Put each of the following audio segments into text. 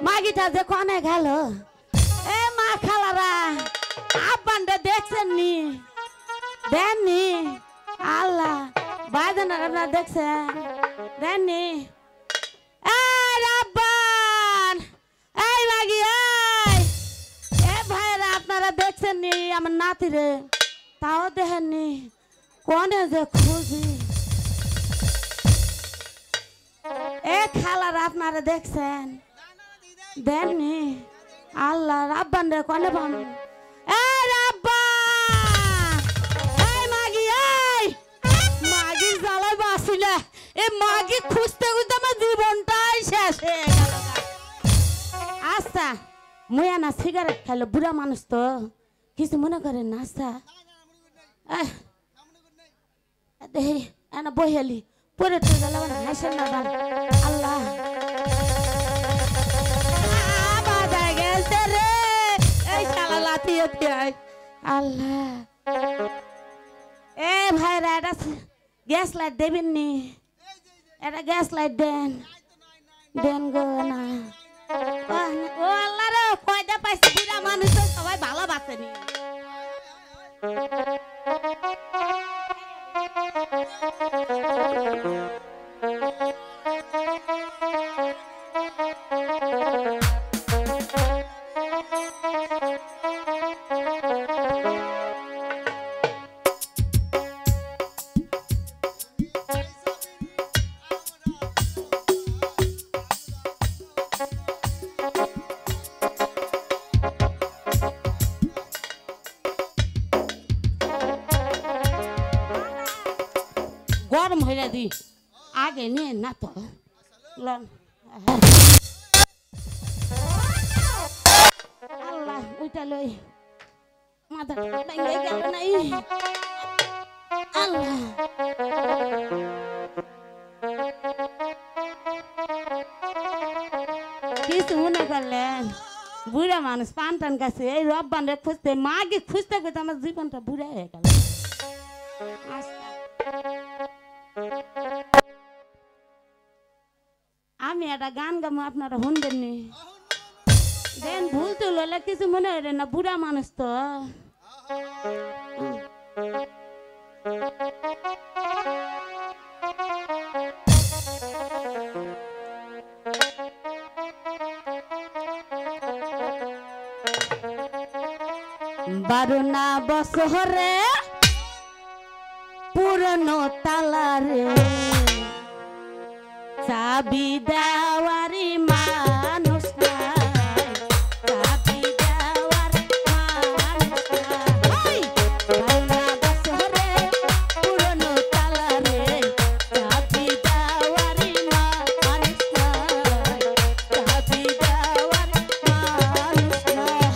মাগিটা যে কনে গেল এ মা খালারা আব্বানটা দেখছেন নি দেননি আল্লাহ বাজনার আপনারা দেখছেন দেননি আব্বান এই মাগি এ ভাইরা আপনারা দেখছেন নি আমার নাতিরে তাও দেখেননি কনে যে খুঁজি এ খালারা আপনারা দেখছেন দেননি আল্লাহ রাব্বান রে কোনে পান এ রাব্বান এই মাগি মাগি জ্বালায় বাসিলে এ মাগি খুঁজতে খুঁজতে আমার জীবনটাই শেষ হয়ে গেল আচ্ছা মুয়া না সিগারেট খাইলো বুড়া মানুষ তো কিছু মনে করেন না আচ্ছা দেখি এনা বহেলি পরে তো গেল হাসেন না আল্লাহ আল্লাহ এ ভাইরা এটা গ্যাস লাইট দেবেন নি এটা গ্যাস লাইট দেন দেন গো না ও আল্লাহ রে কয়টা পাইছে বুড়া মানুষ সবাই ভালো বাঁচেনি গরম হইলে দি আগে নিয়ে না তো লন আল্লাহ ওইটা লই মাথা ভেঙে গেল নাই আল্লাহ কিছু মনে করলেন বুড়া মানুষ পান টান কাছে এই রব্বান রে খুঁজতে মাকে খুঁজতে খুঁজতে আমার জীবনটা বুড়া হয়ে গেল আমি একটা গান গাবো আপনারা শুনবেন নি দেন ভুল তো হলে কিছু মনে হয় না বুড়া মানুষ তো বারুনা বছরে পুরনো তালারে চাবি দেওয়ারি মানুষ নাই চাবি দেওয়ার মানুষ নাই বারুনা বছরে পুরনো তালারে চাবি দেওয়ারি মানুষ নাই চাবি দেওয়ার মানুষ নাই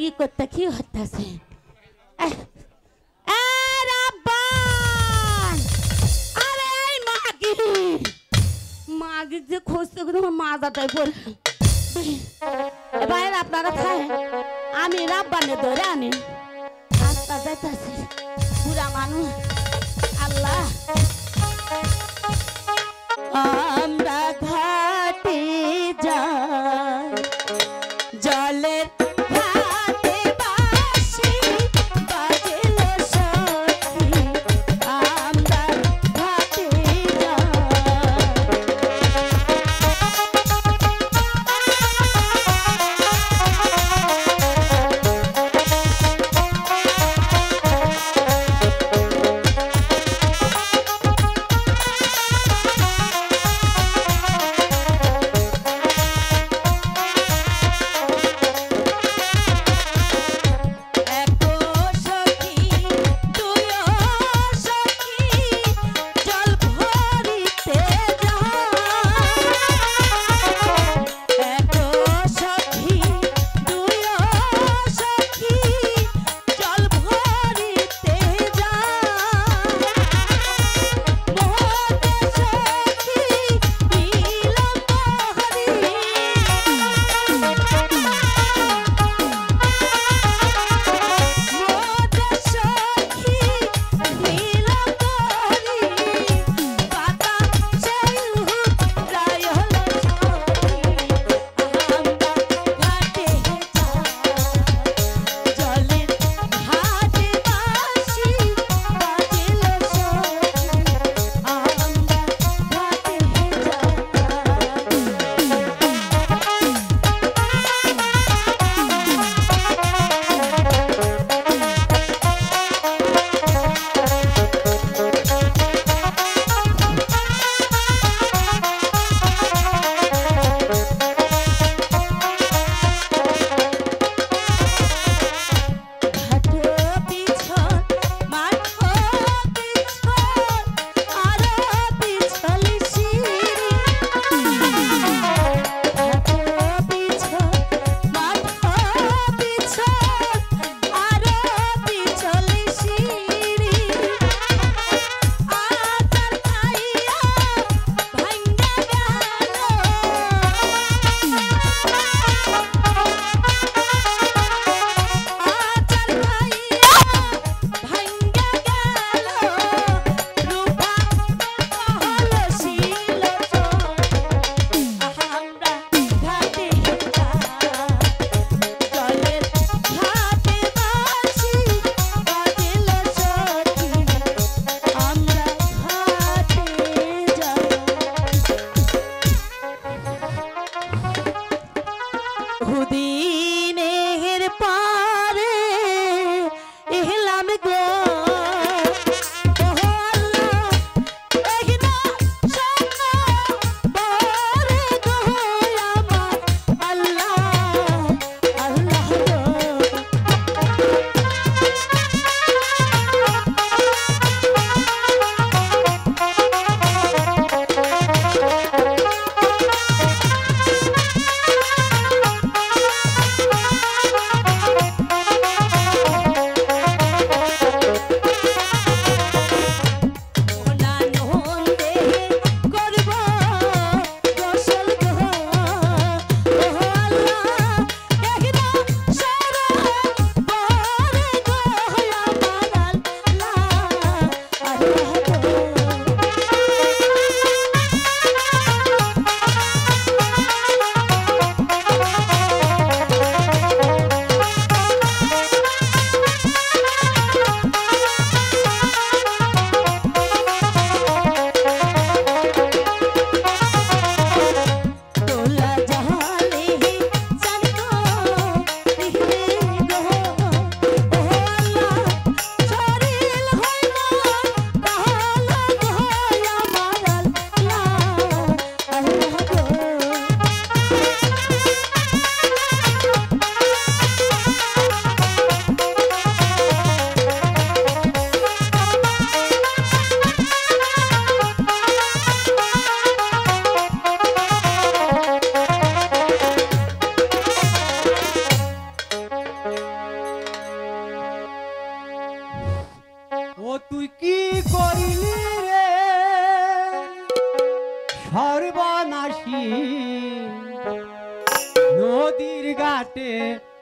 কি করতে কি হতেছে রাব্বান আরে এই মাগি মাগি যে খুঁজতে খুঁজতে মাজাটাই পড়ে বাইরে আপনারা খায় আমি রাব্বানে ধরে আনি রাস্তা যাইতেছি পুরা মানুষ আল্লাহ আমরা ঘাটে যাই জলের ঘাটে বাঁশি বাজল সখী আমরা ঘাটে যাই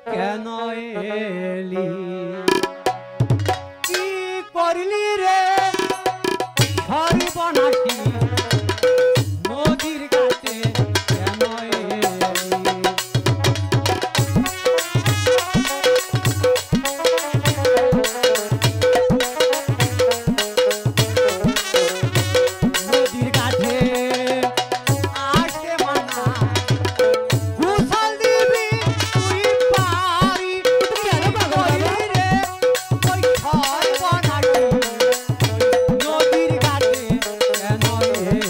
কেন এলি কি করলি রে সর্বনাশী নদীর ঘাটে কেন এলি নদীর ঘাটে আসতে মানা ঘুষাল দিবি তুই পারি কেন করলি রে ওই সর্বনাশী নদীর ঘাটে কেন এলি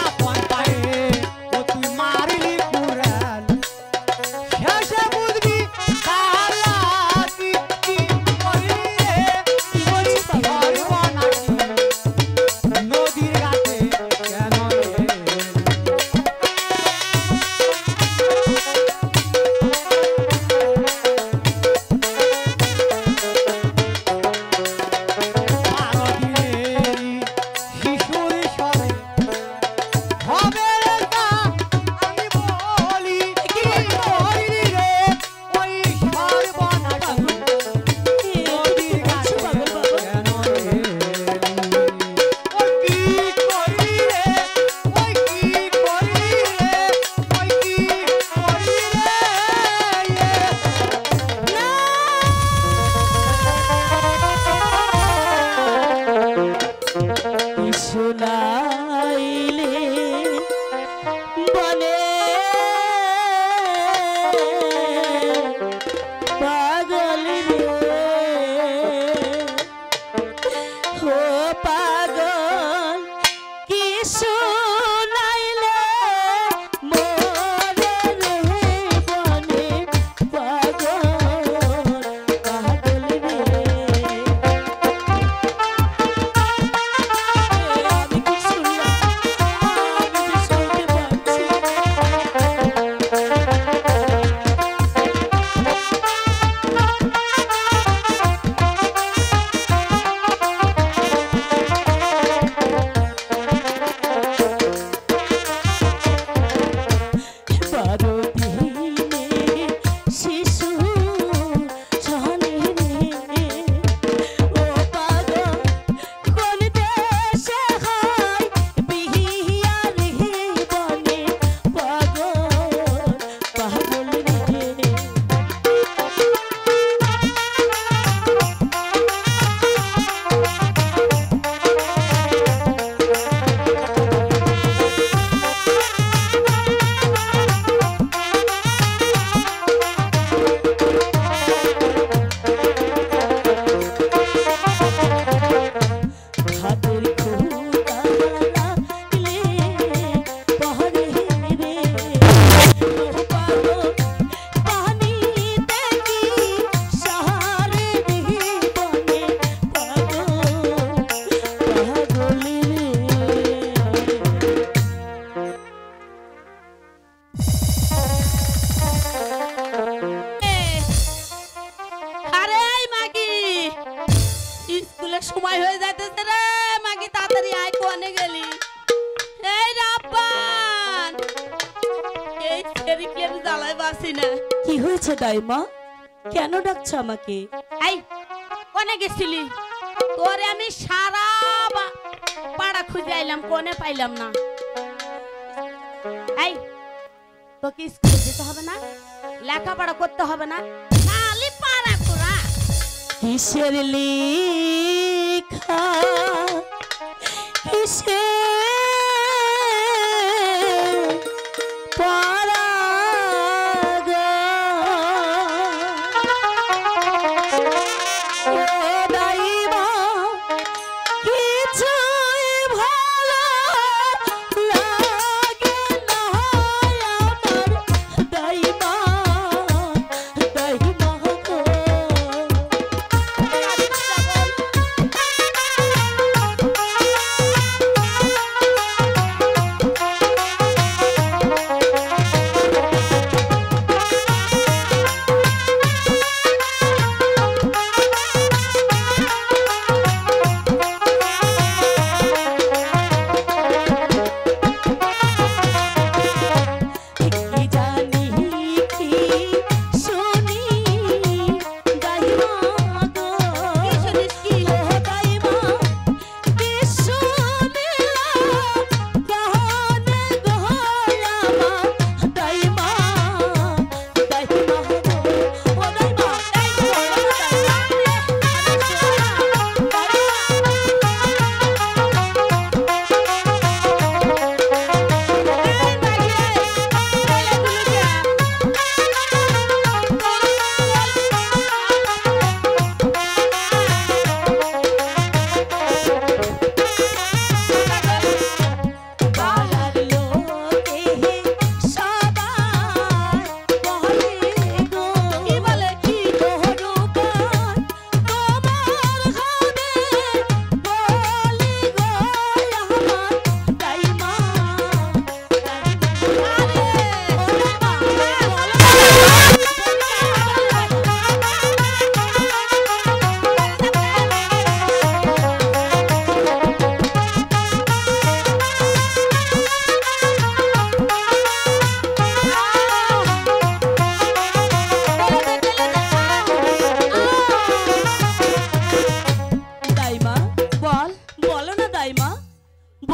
আপন পায়ে ও তুই মারলি কুড়াল শেষে বুঝবি সালা কি কি করলি রে ওই সর্বনাশী নদীর ঘাটে কেন এলি ভারতীয় শিশুর সরে হবে না আমি বলি কি করলি রে ওই সর্বনাশী নদীর ঘাটে কেন এলি ওই কি করলি রে ওই কি করলি রে ওই কি করলি রে শুনাইলে বনে পাগল রে ও পাগল কি শুনাইলে মোরে রে বনে পাগল পাগল রে আমি কি শুনলাম আমি কি শুনতে পাচ্ছি বারো দিনে শিশু ছনে রে ও পাগল কোন দেশে হয় বিহিয়া রে বনে পাগল পাগল রে হাতের খুঁটা লে পহরে রে ও পাগল পানিতে কি সাহারে রে বনে পাগল পাগল রে আরে মাগি স্কুলের সময় হয়ে যাইতেছে রে মাগি তাড়াতাড়ি আয় কোনে গেলি এই রাব্বান এই ছেড়িকের জ্বালায় বাসি না কি হয়েছে দাইমা কেন ডাকছ আমাকে এই কোনে গেছিলি তোরে আমি সারা পাড়া খুঁজে আইলাম কোনে পাইলাম না এই তোকে স্কুলে যেতে হবে না লেখাপড়া করতে হবে না খালি পাড়া ঘোরা কিসের লেখা কিসের পড়া গো ও দাইমা কিছুই ভালো লাগে না আমার দাইমা দাইমা গো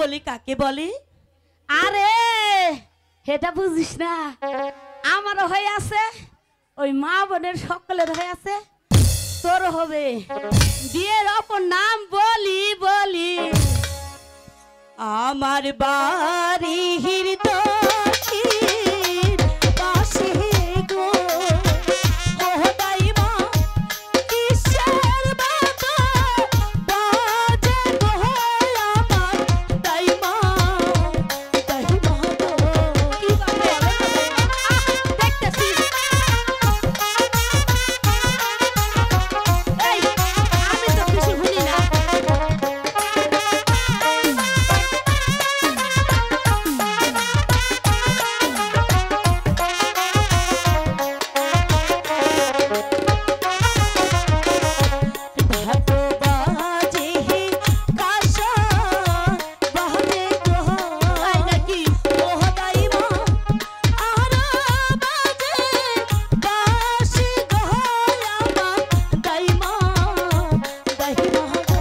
বলি কাকে বলে? আরে এটা বুঝিস না, আমারও হয়ে আছে, ওই মা বোনের সকলের হয়ে আছে, তোর হবে। বিয়ের অপর নাম বলি বলি, আমার বাড়ির দক্ষিণ পাশে গো, ও দাইমা কিসের বাতা বাজে গো, আমার দাইমা দাইমা গো। কি বাজে বলে না দাইমা? দেখতেছি এই আমি তো কিছু শুনি না। ভাতো বাজে কাশা বাজে গো, আই নাকি ও দাইমা আর বাজে বাঁশি গো, আমার দাইমা দাইমা গো।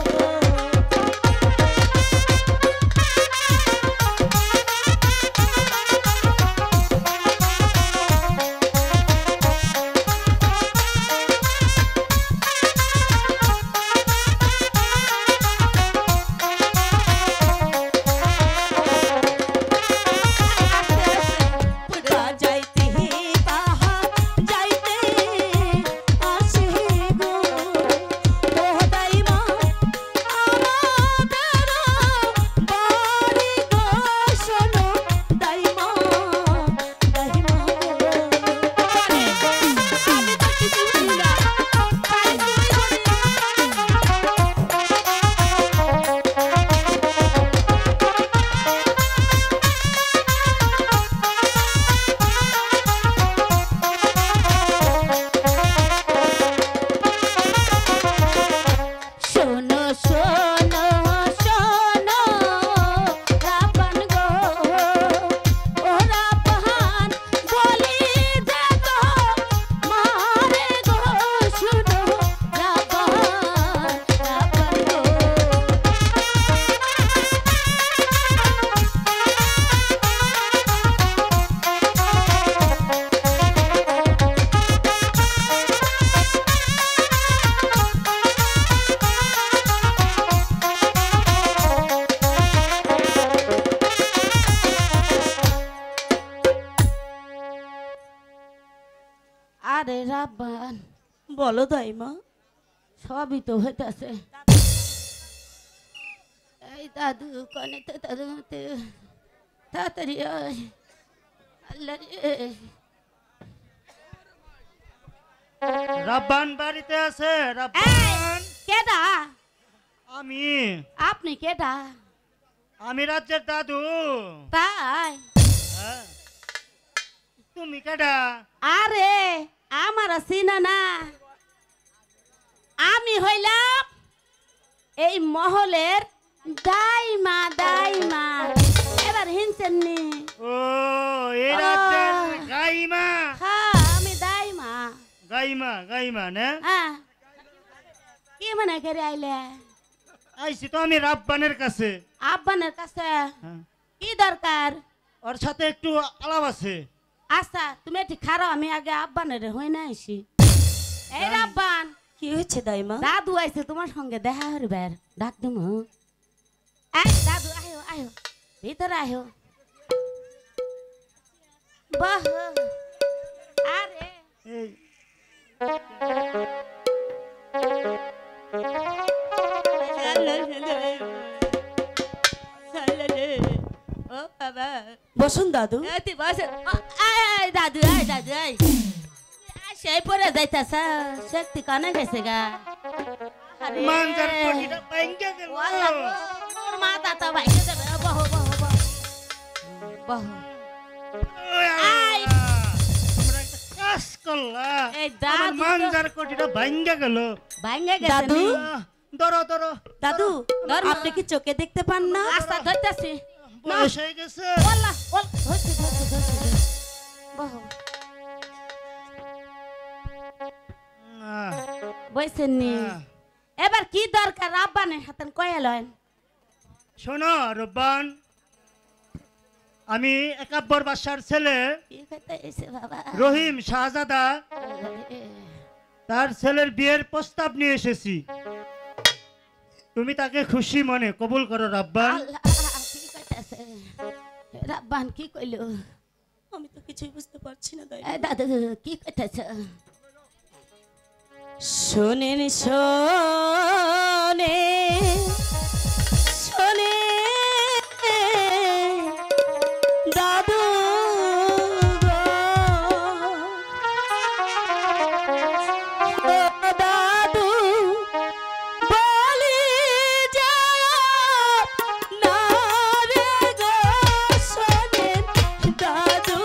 যাইতে তাহা যাইতে আসে গো, ও দাইমা আমাদের বাড়ি গো, শোনো দাইমা দাইমা গো। আমি তো কিছু শুনি না, তাই তুই শুনি। শোনো শোনো শোনো রাপান গো, ও রাপান বলি যে গো মারে গো, শোনো রাপান রাপান গো। আরে রাব্বান, বলো দাইমা। সবই তো হইতাছে। এই দাদু কনে তো দাদু তো তাড়াতাড়ি আয়। আল্লাহ রে, রাব্বান বাড়িতে আছে? রাব্বান কেডা আমি আপনি? কেডা? আমি রাজ্যের দাদু। তাই? হ্যাঁ। তুমি কেডা? আরে আমার চিনা না, আমি হইলাম এই মহলের দাইমা দাইমা। এবার হিনছেন নি? ও এই রাজ্যের গাইমা। হ্যাঁ আমি দাইমা। গাইমা গাইমা না? হ্যাঁ কি মনে করে আইলে? আইছি তো আমি রাব্বানের কাছে। আব্বানের কাছে? হ্যাঁ। কি দরকার? ওর সাথে একটু আলাপ আছে। আচ্ছা তুমি একটু খারো, আমি আগে আব্বানের হই না আইসি। এই রাব্বান, কি হয়েছে দাইমা? দাদু আইছে তোমার সঙ্গে দেখা হইবার, ডাক দেবো। এই দাদু আয়ো আয়ো, ভিতরে আয়ো। বাহ আরে এই ও বাবা, বসুন দাদু। এতি বসে। আয় দাদু, আয় দাদু, আয়। সেই পরে যাইতাছ, শক্তি কানে গেছে গা। আরে, মানজার কোটিটা ভাঙ্গা গেল। ওয়াল্লাহ গো, তোর মাথা তো ভাইকে যাবে। বহ বহ বহ বহ। ওই আয়। তোমরা একটা কাজ করলা। এই আমার দাদু তো মানজার কোটিটা ভাঙ্গা গেল। ভাঙ্গে গেছে দাদু? নি। ধরো ধরো দাদু ধর্ম। আপনি কি চোখে দেখতে পান না? আস্তা ধরতাছি। বয়স হয়ে গেছে। ওয়াল্লাহ ধরছি ধরছি ধরছি। বহ বইছেন নি? এবার কি দরকার আব্বানের হাতেন কয়ে লয়? শোনো রব্বান, আমি একাব্বর বাদশার ছেলে কি কথা এসে বাবা? রহিম শাহজাদা, তার ছেলের বিয়ের প্রস্তাব নিয়ে এসেছি। তুমি তাকে খুশি মনে কবুল করো রব্বান। আল্লাহ, কি কইতাছে? রাব্বান কি কইল? আমি তো কিছুই বুঝতে পারছি না দাইমা। দাদু কি কইতাছে? শোনেন শোনে শোনে দাদু গো, ও দাদু বলি যায় না রে গো, শোনেন দাদু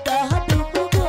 দাদু গো।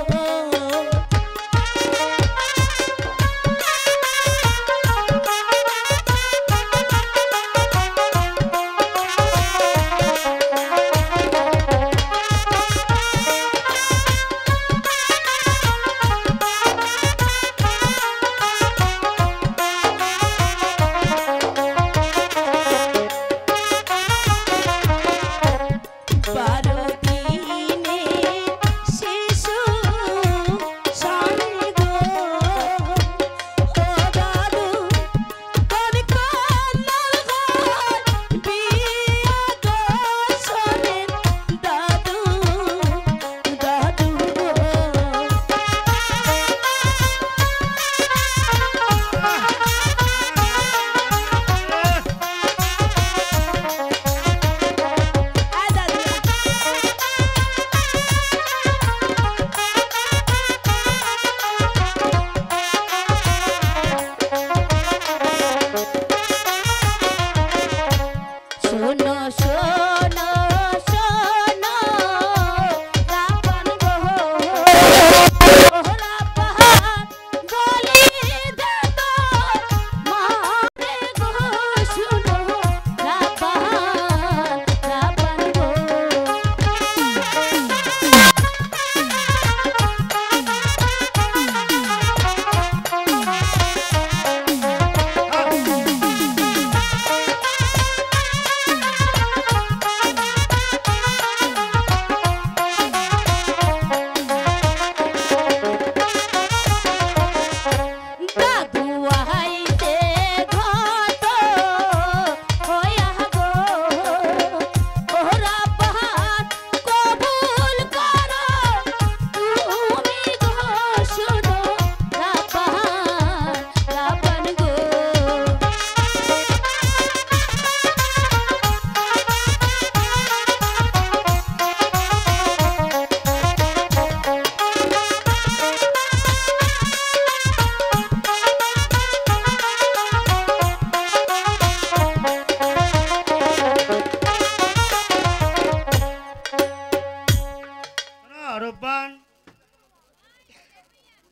রব্বান,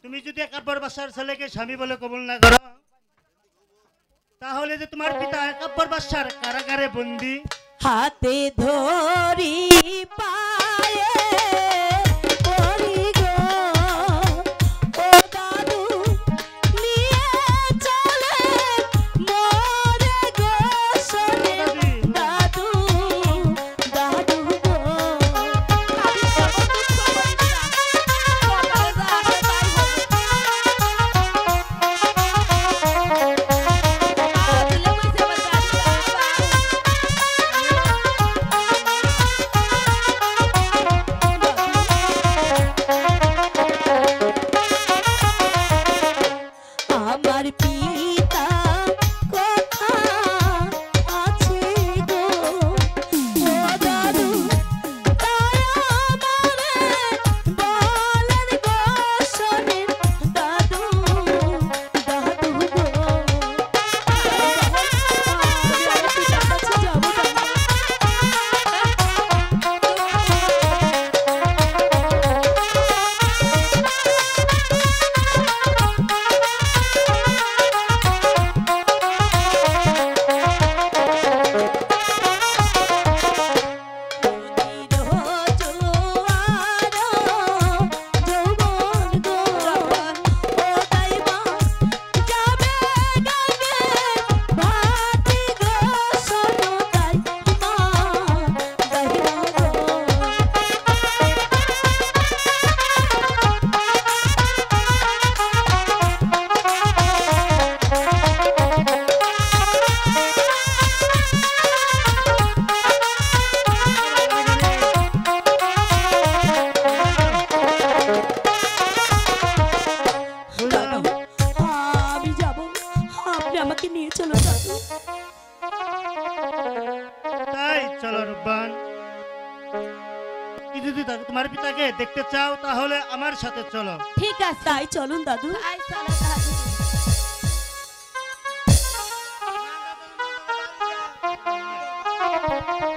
তুমি যদি একাব্বর বাদশার ছেলেকে স্বামী বলে কবুল না করো, তাহলে যে তোমার পিতা একাব্বর বাদশার কারাগারে বন্দী। হাতে ধরি পায়ে পড়ি গো, ও দাদু নিয়ে চলে মোরে গো, শোনেন দাদু দাদু গো। তোমার পিতাকে দেখতে চাও তাহলে আমার সাথে চলো। ঠিক আছে, তাই চলুন দাদু। তাই চলো দাদু। না,